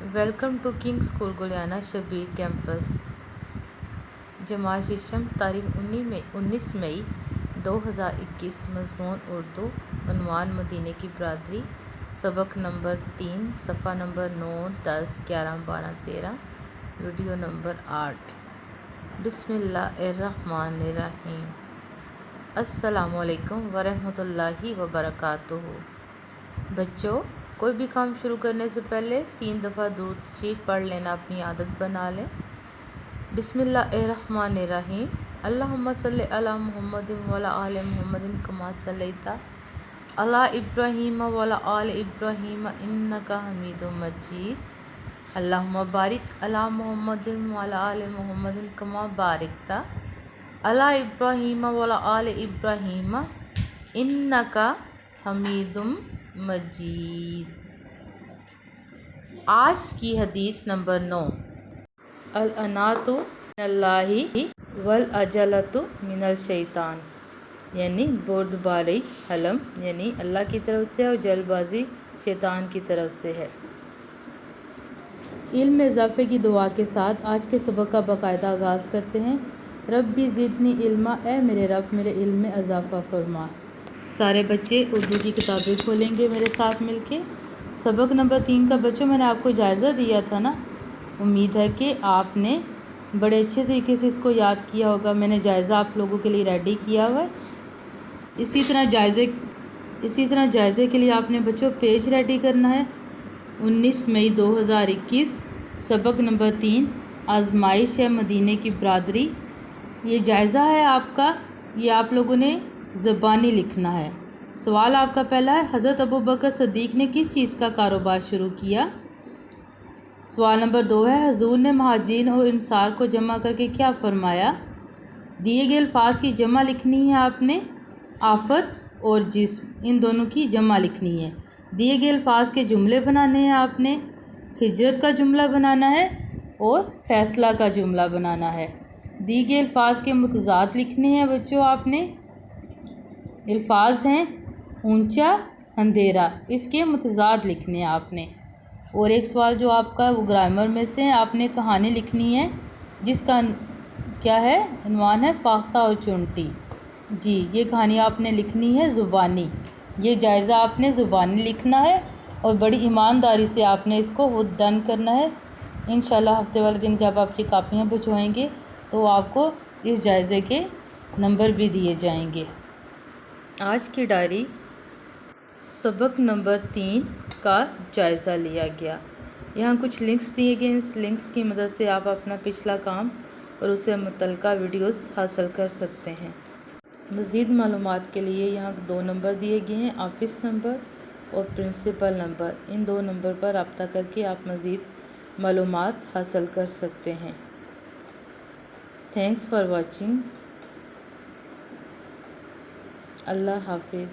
Welcome to king school Guliana Shabbir campus. جماعت ششم تاریخ 19 مئی 2021۔ مضمون اردو۔ عنوان مدینے کی برادری۔ سبق نمبر 3، صفحہ نمبر 9، 10، 11، 12، 13، ویڈیو نمبر 8۔ بسم اللہ الرحمن الرحیم۔ السلام علیکم ورحمۃ اللہ وبرکاتہ۔ بچوں، کوئی بھی کام شروع کرنے سے پہلے 3 دفعہ درود شریف پڑھ لینا اپنی عادت بنا لیں۔ بسم اللہ الرحمن الرحیم۔ اللہم صلی علی محمد وعلی آل محمد کما صلیت علی ابراہیم وعلی آل ابراہیم انک حمید مجید۔ اللہم بارک علی محمد وعلی آل محمد کما بارکت علی ابراہیم وعلی آل ابراہیم انک حمید مجید۔ آج کی حدیث نمبر 9۔ العنات من اللہ والعجلۃ من الشیطان، یعنی بردباری حلم یعنی اللہ کی طرف سے اور جلد بازی شیطان کی طرف سے ہے۔ علم میں اضافے کی دعا کے ساتھ آج کے سبق کا باقاعدہ آغاز کرتے ہیں۔ ربی زدنی علما، اے میرے رب میرے علم میں اضافہ فرما۔ سارے بچے اردو کی کتابیں کھولیں گے میرے ساتھ مل کے۔ سبق نمبر 3 کا بچوں میں نے آپ کو جائزہ دیا تھا نا، امید ہے کہ آپ نے بڑے اچھے طریقے سے اس کو یاد کیا ہوگا۔ میں نے جائزہ آپ لوگوں کے لیے ریڈی کیا ہوا ہے۔ اسی طرح جائزے کے لیے آپ نے بچوں پیج ریڈی کرنا ہے۔ 19 مئی 2021، سبق نمبر 3، آزمائش ہے مدینے کی برادری۔ یہ جائزہ ہے آپ کا، یہ آپ لوگوں نے زبانی لکھنا ہے۔ سوال آپ کا پہلا ہے، حضرت ابوبکر صدیق نے کس چیز کا کاروبار شروع کیا؟ سوال نمبر 2 ہے، حضور نے مہاجرین اور انصار کو جمع کر کے کیا فرمایا؟ دیے گئے الفاظ کی جمع لکھنی ہے آپ نے۔ آفت اور جسم، ان دونوں کی جمع لکھنی ہے۔ دیے گئے الفاظ کے جملے بنانے ہیں آپ نے۔ ہجرت کا جملہ بنانا ہے اور فیصلہ کا جملہ بنانا ہے۔ دیے گئے الفاظ کے متضاد لکھنے ہیں بچوں آپ نے۔ الفاظ ہیں اونچا، اندھیرا، اس کے متضاد لکھنے ہیں آپ نے۔ اور ایک سوال جو آپ کا وہ گرامر میں سے آپ نے کہانی لکھنی ہے جس کا کیا ہے، عنوان ہے فاختہ اور چونٹی۔ جی، یہ کہانی آپ نے لکھنی ہے زبانی۔ یہ جائزہ آپ نے زبانی لکھنا ہے اور بڑی ایمانداری سے آپ نے اس کو خود ڈن کرنا ہے۔ انشاءاللہ ہفتے والے دن جب آپ کی کاپیاں بھجوائیں گے تو آپ کو اس جائزے کے نمبر بھی دیے جائیں گے۔ آج کی ڈائری سبق نمبر 3 کا جائزہ لیا گیا۔ یہاں کچھ لنکس دیے گئے ہیں، اس لنکس کی مدد سے آپ اپنا پچھلا کام اور اس سے متعلقہ ویڈیوز حاصل کر سکتے ہیں۔ مزید معلومات کے لیے یہاں 2 نمبر دیے گئے ہیں، آفس نمبر اور پرنسپل نمبر۔ ان 2 نمبر پر رابطہ کر کے آپ مزید معلومات حاصل کر سکتے ہیں۔ Thanks for watching. اللہ حافظ۔